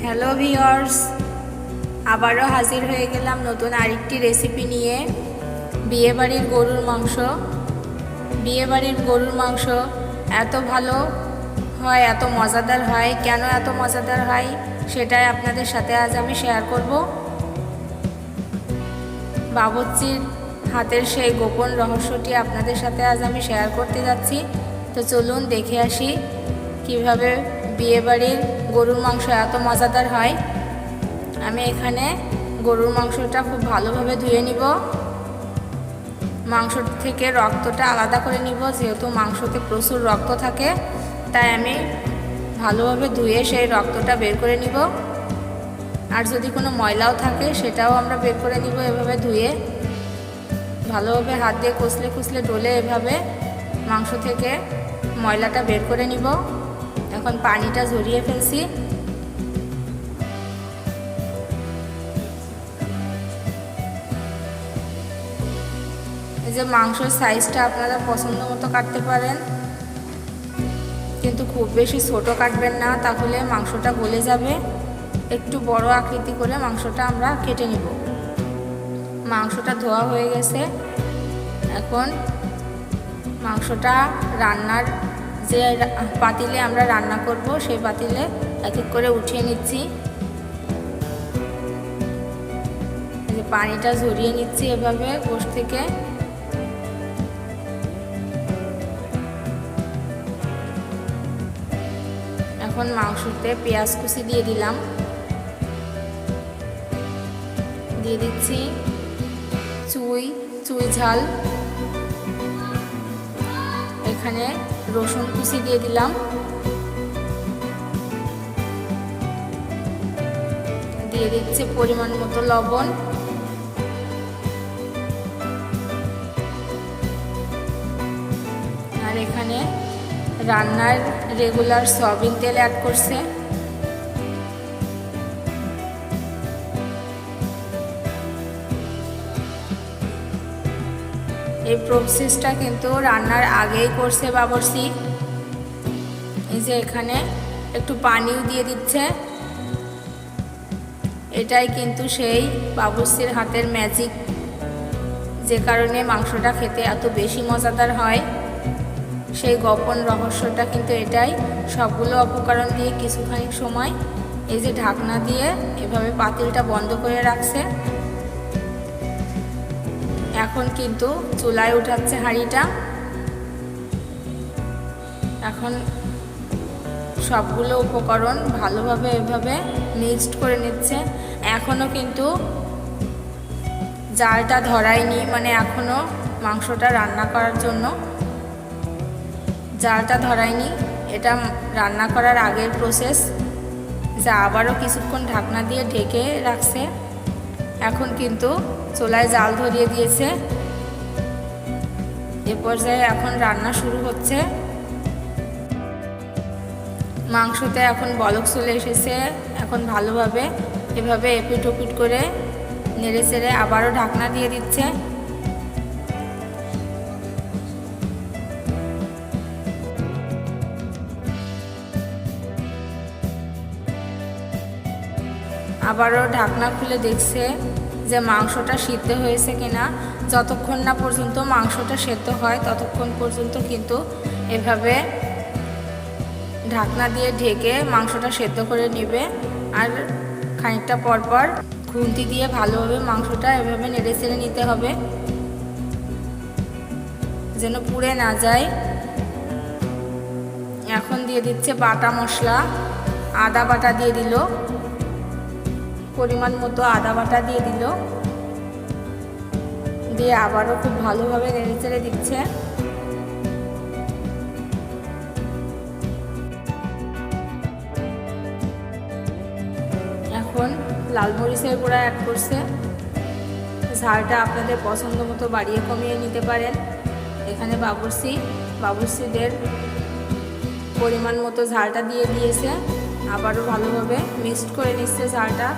Hello viewers, আবারও হাজির হয়ে গেলাম নতুন আরেকটি রেসিপি নিয়ে। বিয়েবাড়ির গরুর মাংস এত ভালো হয়, এত মজাদার হয়। কেন এত মজাদার হয় সেটাই আপনাদের সাথে আজ আমি শেয়ার করব। বাবুর্চির হাতের সেই গোপন রহস্যটি আপনাদের সাথে আজ আমি শেয়ার করতে যাচ্ছি। তো চলুন দেখে আসি কিভাবে বিয়েবাড়ির গরুর মাংস এত মজাদার হয়। আমি এখানে গরুর মাংসটা খুব ভালোভাবে ধুয়ে নিব। মাংস থেকে রক্তটা আলাদা করে নিব, যেহেতু মাংসতে প্রচুর রক্ত থাকে, তাই আমি ভালোভাবে ধুয়ে সেই রক্তটা বের করে নিব। আর যদি কোনো ময়লাও থাকে সেটাও আমরা বের করে নিব। এভাবে ধুয়ে ভালোভাবে হাত দিয়ে কুচলে ডলে এভাবে মাংস থেকে ময়লাটা বের করে নিব। এখন পানিটা ঝরিয়ে ফেলছি। এই যে মাংসের সাইজটা আপনারা পছন্দ মতো কাটতে পারেন, কিন্তু খুব বেশি ছোট কাটবেন না, তাহলে মাংসটা গলে যাবে। একটু বড় আকৃতি করে মাংসটা আমরা কেটে নিব। মাংসটা ধোয়া হয়ে গেছে। এখন মাংসটা রান্নার যে পাতিলে আমরা রান্না করব সেই পাতিলে এক এক করে উঠিয়ে নিচ্ছি। পানিটা ঝরিয়ে নিচ্ছি এভাবে গোশ থেকে। এখন মাংসতে পেঁয়াজ কুচি দিয়ে দিলাম, দিয়ে দিচ্ছি চুই ঝাল, এখানে রসুন কুচি দিয়ে দিলাম, দিয়ে দিচ্ছি পরিমাণ মতো লবণ, আর এখানে রান্নার রেগুলার সয়াবিন তেল অ্যাড করছে। এই প্রসেসটা কিন্তু রান্নার আগেই করছে বাবুর্চি। এই যে এখানে একটু পানিও দিয়ে দিচ্ছে। এটাই কিন্তু সেই বাবুর্চির হাতের ম্যাজিক, যে কারণে মাংসটা খেতে এত বেশি মজাদার হয়। সেই গোপন রহস্যটা কিন্তু এটাই। সবগুলো উপকরণ দিয়ে কিছুখানি সময় এই যে ঢাকনা দিয়ে এভাবে পাতিলটা বন্ধ করে রাখছে। এখন কিন্তু চুলায় উঠাচ্ছে হাঁড়িটা। এখন সবগুলো উপকরণ ভালোভাবে এভাবে মিক্সড করে নিচ্ছে। এখনও কিন্তু জালটা ধরায়নি, মানে এখনও মাংসটা রান্না করার জন্য জালটা ধরায়নি। এটা রান্না করার আগের প্রসেস, যা আবারও কিছুক্ষণ ঢাকনা দিয়ে ঢেকে রাখছে। এখন কিন্তু চুলায় জাল ধরিয়ে দিয়েছে। এ পর্যায়ে এখন রান্না শুরু হচ্ছে। মাংসতে এখন বলক চলে এসেছে। এখন ভালোভাবে এভাবে এপিট ওপিট করে নেড়ে চেড়ে আবারও ঢাকনা দিয়ে দিচ্ছে। আবারও ঢাকনা খুলে দেখছে যে মাংসটা সিদ্ধ হয়েছে কিনা। যতক্ষণ না পর্যন্ত মাংসটা সেদ্ধ হয় ততক্ষণ পর্যন্ত কিন্তু এভাবে ঢাকনা দিয়ে ঢেকে মাংসটা সেদ্ধ করে নেবে। আর খানিকটা পরপর খুন্তি দিয়ে ভালোভাবে মাংসটা এভাবে নেড়ে চেড়ে নিতে হবে, যেন পুড়ে না যায়। এখন দিয়ে দিচ্ছে বাটা মশলা, আদা বাটা দিয়ে দিল, পরিমাণ মতো আদা বাটা দিয়ে দিল, দিয়ে আবারও খুব ভালোভাবে নেড়ে চেড়ে দিচ্ছে। এখন লাল মরিচের গুঁড়া অ্যাড করছে। ঝালটা আপনাদের পছন্দ মতো বাড়িয়ে কমিয়ে নিতে পারেন। এখানে বাবুর্চিদের পরিমাণ মতো ঝালটা দিয়ে দিয়েছে। আবারও ভালোভাবে মিক্সড করে নিচ্ছে ঝালটা,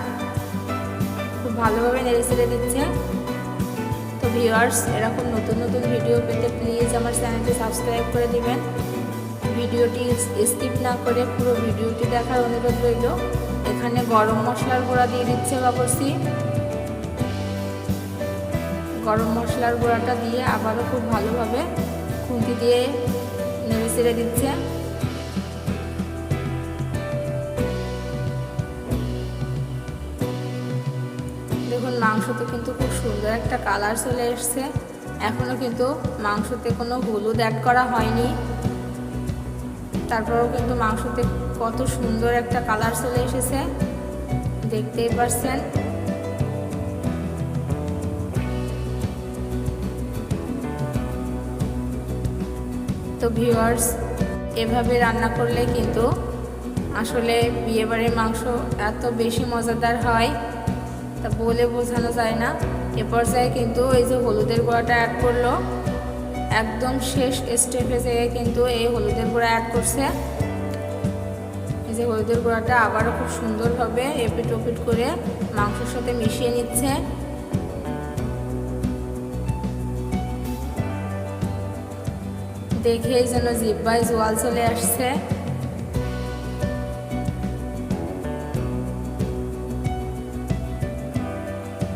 খুব ভালোভাবে নেড়ে চেড়ে দিচ্ছে। তো ভিউয়ার্স, এরকম নতুন নতুন ভিডিও পেতে প্লিজ আমার চ্যানেলটি সাবস্ক্রাইব করে দিবেন। ভিডিওটি স্কিপ না করে পুরো ভিডিওটি দেখার অনুরোধ রইল। এখানে গরম মশলার গুঁড়া দিয়ে দিচ্ছে বাবুর্চি। গরম মশলার গুঁড়াটা দিয়ে আবারও খুব ভালোভাবে খুন্তি দিয়ে নেড়ে চেড়ে দিচ্ছে। দেখুন মাংসতে কিন্তু খুব সুন্দর একটা কালার চলে এসছে। এখনো কিন্তু মাংসতে কোনো হলুদ অ্যাড করা হয়নি, তারপরেও কিন্তু মাংসতে কত সুন্দর একটা কালার চলে এসেছে, দেখতেই পাচ্ছেন। তো ভিউয়ার্স, এভাবে রান্না করলে কিন্তু আসলে বিয়েবাড়ির মাংস এত বেশি মজাদার হয়, তা বলে বোঝানো যায় না। এ পর্যায়ে কিন্তু এই যে হলুদের গুঁড়াটা অ্যাড করলো, একদম শেষ স্টেপে যেয়ে কিন্তু এই হলুদের গুঁড়া অ্যাড করছে। এই যে হলুদের গুঁড়াটা আবারও খুব সুন্দরভাবে এপিট ওপিট করে মাংসের সাথে মিশিয়ে নিচ্ছে। দেখেই যেন জিহ্বায় জল চলে আসছে।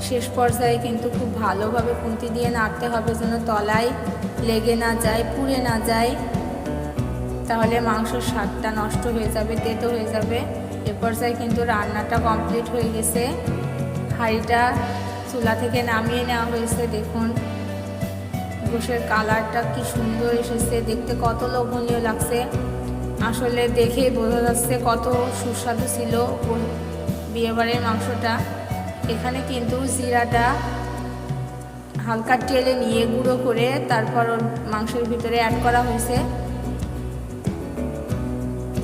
শেষ পর্যায়ে কিন্তু খুব ভালোভাবে খুন্তি দিয়ে নাড়তে হবে যেন তলায় লেগে না যায়, পুড়ে না যায়, তাহলে মাংসের স্বাদটা নষ্ট হয়ে যাবে, তেতো হয়ে যাবে। এ পর্যায়ে কিন্তু রান্নাটা কমপ্লিট হয়ে গেছে। হাঁড়িটা চুলা থেকে নামিয়ে নেওয়া হয়েছে। দেখুন গোশের কালারটা কি সুন্দর এসেছে, দেখতে কত লোভনীয় লাগছে। আসলে দেখেই বোঝা যাচ্ছে কত সুস্বাদু ছিল বিয়েবাড়ির মাংসটা। এখানে কিন্তু জিরাটা হালকা টেলে নিয়ে গুঁড়ো করে তারপর মাংসের ভিতরে অ্যাড করা হয়েছে।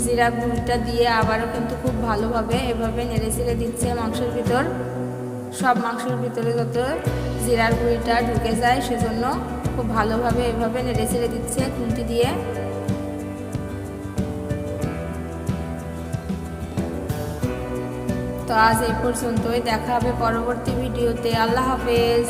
জিরা গুঁড়িটা দিয়ে আবারও কিন্তু খুব ভালোভাবে এভাবে নেড়ে চেড়ে দিচ্ছে মাংসের ভিতর। সব মাংসের ভিতরে যত জিরার গুঁড়িটা ঢুকে যায় সেজন্য খুব ভালোভাবে এভাবে নেড়ে চেড়ে দিচ্ছে খুন্তি দিয়ে। তো আজ এই পর্যন্তই, দেখা হবে পরবর্তী ভিডিওতে। আল্লাহ হাফেজ।